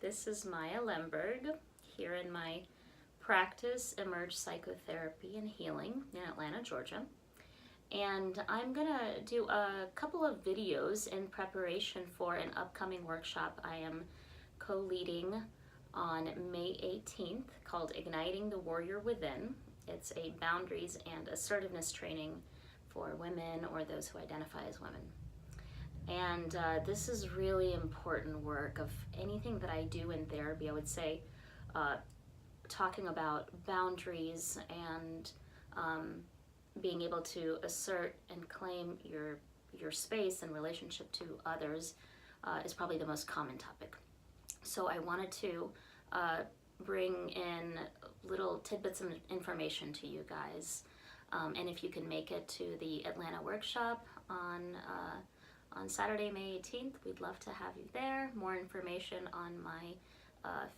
This is Maya Lemberg here in my practice, Emerge Psychotherapy and Healing in Atlanta, Georgia. And I'm gonna do a couple of videos in preparation for an upcoming workshop I am co-leading on May 18th called Igniting the Warrior Within. It's a boundaries and assertiveness training for women or those who identify as women. And this is really important work. Of anything that I do in therapy, I would say talking about boundaries and being able to assert and claim your space in relationship to others is probably the most common topic. So I wanted to bring in little tidbits of information to you guys. And if you can make it to the Atlanta workshop on Saturday, May 18th, we'd love to have you there. More information on my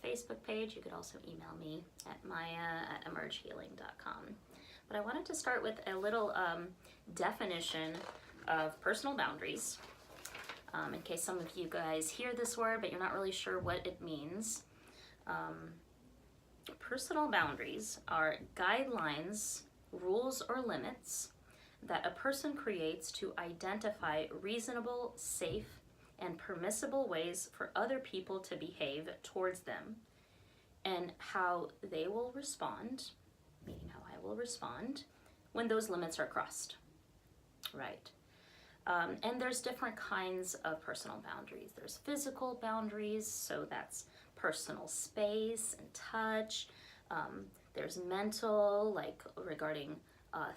Facebook page. You could also email me at maya@emergehealing.com. But I wanted to start with a little definition of personal boundaries. In case some of you guys hear this word, but you're not really sure what it means. Personal boundaries are guidelines, rules, or limits that a person creates to identify reasonable, safe, and permissible ways for other people to behave towards them, and how they will respond, meaning how I will respond, when those limits are crossed, right? And there's different kinds of personal boundaries. There's physical boundaries, so that's personal space and touch. There's mental, like regarding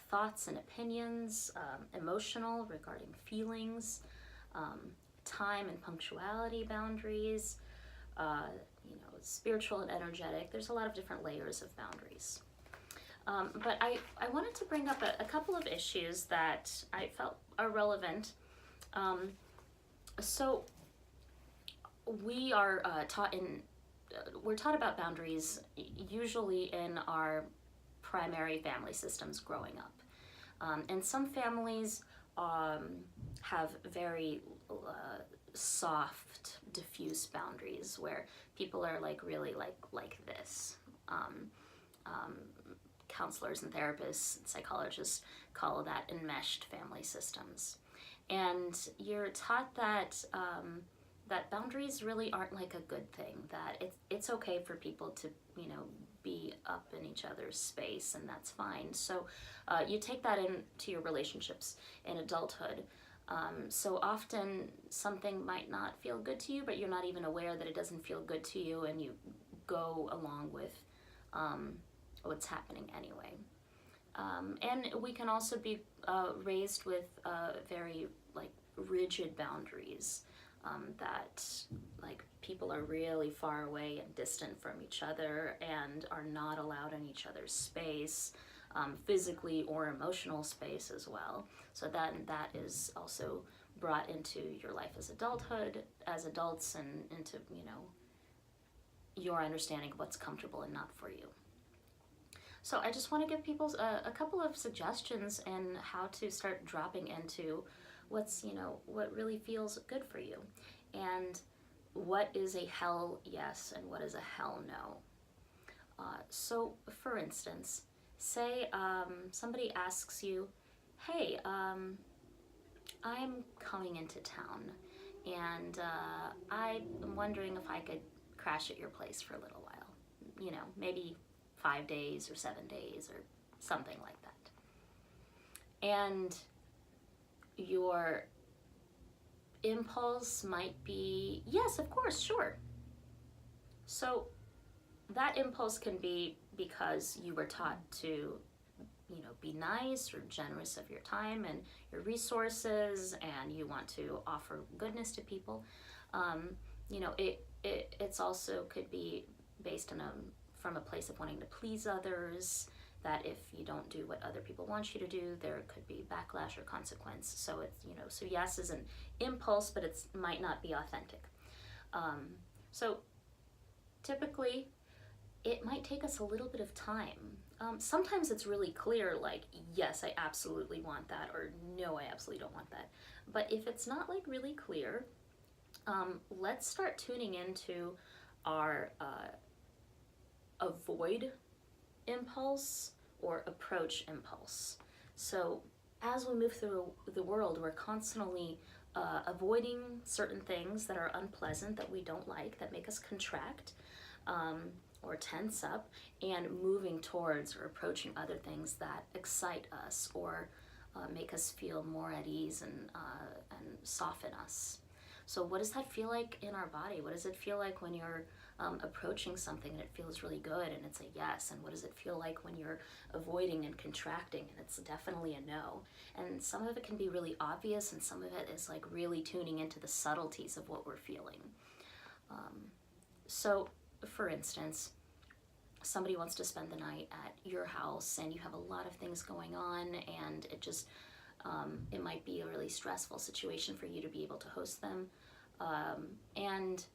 thoughts and opinions, emotional, regarding feelings, time and punctuality boundaries, spiritual and energetic. There's a lot of different layers of boundaries. But I wanted to bring up a couple of issues that I felt are relevant. So we are we're taught about boundaries usually in our primary family systems growing up. And some families have very soft, diffuse boundaries where people are like really like this. Counselors and therapists and psychologists call that enmeshed family systems. And you're taught that that boundaries really aren't like a good thing, that it's okay for people to, be up in each other's space, and that's fine. So you take that into your relationships in adulthood. So often something might not feel good to you, but you're not even aware that it doesn't feel good to you, and you go along with what's happening anyway. And we can also be raised with very rigid boundaries, that people are really far away and distant from each other and are not allowed in each other's space, physically or emotional space as well. So then that is also brought into your life as adults, and into your understanding of what's comfortable and not for you. So I just want to give people a couple of suggestions in how to start dropping into what's, what really feels good for you, and what is a hell yes and what is a hell no. So for instance, say somebody asks you, hey, I'm coming into town, and I'm wondering if I could crash at your place for a little while, maybe 5 days or 7 days or something like that. And your impulse might be, yes, of course, sure. So that impulse can be because you were taught to, be nice or generous of your time and your resources, and you want to offer goodness to people. It's also could be based on from a place of wanting to please others, that if you don't do what other people want you to do, there could be backlash or consequence. So it's, so yes is an impulse, but it might not be authentic. So typically, it might take us a little bit of time. Sometimes it's really clear, like, yes, I absolutely want that, or no, I absolutely don't want that. But if it's not really clear, let's start tuning into our avoid impulse or approach impulse. So as we move through the world, we're constantly avoiding certain things that are unpleasant, that we don't like, that make us contract or tense up, and moving towards or approaching other things that excite us or make us feel more at ease and soften us. So what does that feel like in our body? What does it feel like when you're approaching something and it feels really good and it's a yes? And what does it feel like when you're avoiding and contracting and it's definitely a no? And some of it can be really obvious, and some of it is like really tuning into the subtleties of what we're feeling. So for instance, somebody wants to spend the night at your house and you have a lot of things going on, and it just it might be a really stressful situation for you to be able to host them, and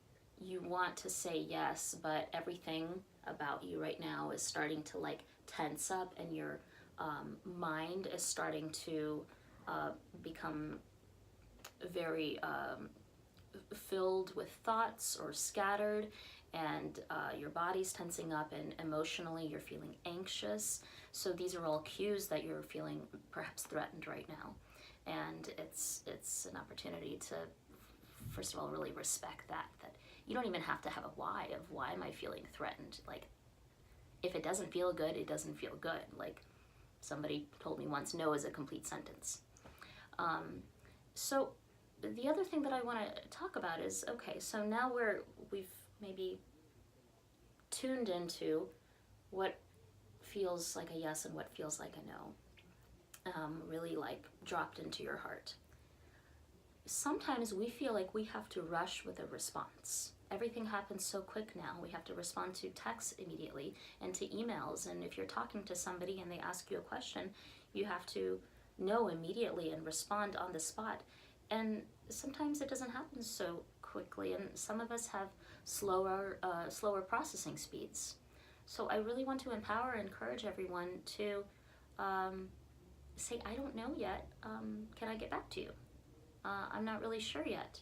you want to say yes, but everything about you right now is starting to like tense up, and your mind is starting to become very filled with thoughts or scattered, and your body's tensing up, and emotionally you're feeling anxious. So these are all cues that you're feeling perhaps threatened right now, and it's an opportunity to, first of all, really respect that you don't even have to have a why of why am I feeling threatened. Like, if it doesn't feel good, it doesn't feel good. Like somebody told me once, no is a complete sentence. So the other thing that I want to talk about is, okay, so now we've maybe tuned into what feels like a yes and what feels like a no, really like dropped into your heart. Sometimes we feel like we have to rush with a response. Everything happens so quick now. We have to respond to texts immediately and to emails. And if you're talking to somebody and they ask you a question, you have to know immediately and respond on the spot. And sometimes it doesn't happen so quickly, and some of us have slower processing speeds. So I really want to empower and encourage everyone to say, I don't know yet. Can I get back to you? I'm not really sure yet.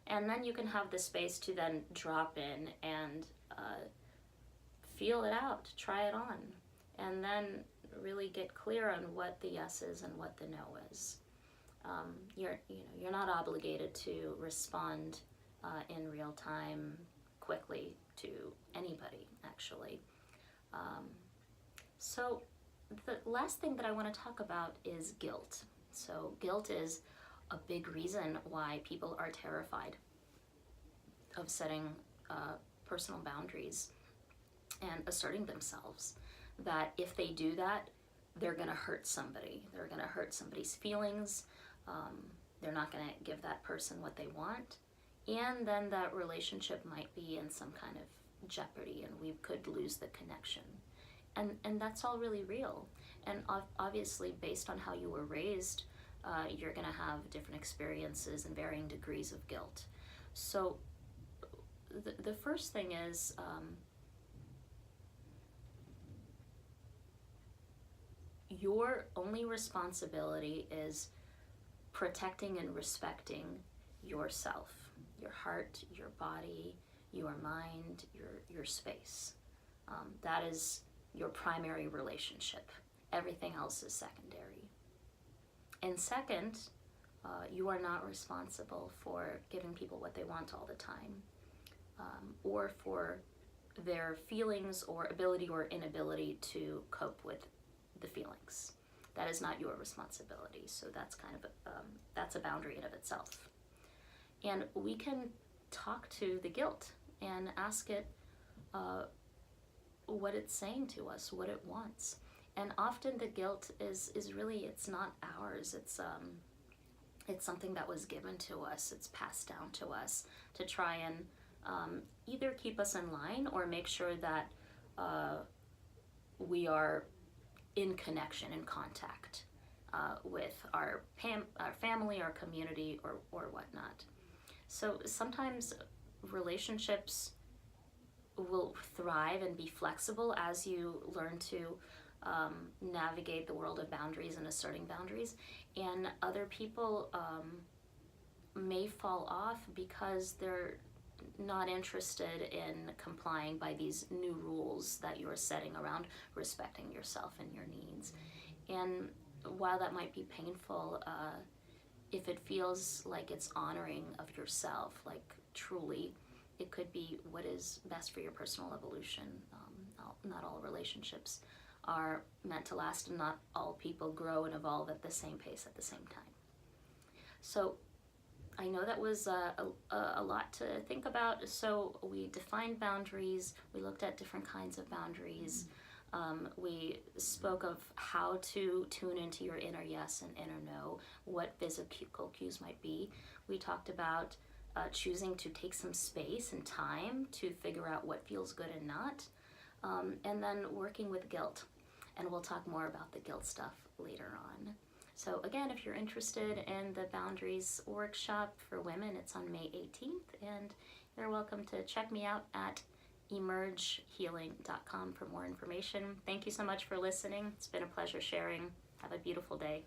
And then you can have the space to then drop in and feel it out, try it on, and then really get clear on what the yes is and what the no is. You're not obligated to respond in real time quickly to anybody, actually. So the last thing that I want to talk about is guilt. So guilt is a big reason why people are terrified of setting personal boundaries and asserting themselves. That if they do that, they're going to hurt somebody. They're going to hurt somebody's feelings. They're not going to give that person what they want. And then that relationship might be in some kind of jeopardy, and we could lose the connection. And that's all really real. And obviously, based on how you were raised, you're going to have different experiences and varying degrees of guilt. So the first thing is your only responsibility is protecting and respecting yourself, your heart, your body, your mind, your space. That is your primary relationship. Everything else is secondary. And second, you are not responsible for giving people what they want all the time, or for their feelings or ability or inability to cope with the feelings. That is not your responsibility. So that's kind of that's a boundary in of itself. And we can talk to the guilt and ask it what it's saying to us, what it wants. And often the guilt is really, it's not ours. It's something that was given to us. It's passed down to us to try and either keep us in line or make sure that we are in connection, in contact with our family, our community, or whatnot. So sometimes relationships will thrive and be flexible as you learn to navigate the world of boundaries and asserting boundaries, and other people may fall off because they're not interested in complying by these new rules that you're setting around respecting yourself and your needs. And while that might be painful, if it feels like it's honoring of yourself, like truly, it could be what is best for your personal evolution. Not all relationships are meant to last, and not all people grow and evolve at the same pace at the same time. So I know that was a lot to think about. So we defined boundaries, we looked at different kinds of boundaries. We spoke of how to tune into your inner yes and inner no, what physical cues might be. We talked about choosing to take some space and time to figure out what feels good and not, and then working with guilt. And we'll talk more about the guilt stuff later on. So again, if you're interested in the Boundaries workshop for women, it's on May 18th, and you're welcome to check me out at emergehealing.com for more information. Thank you so much for listening. It's been a pleasure sharing. Have a beautiful day.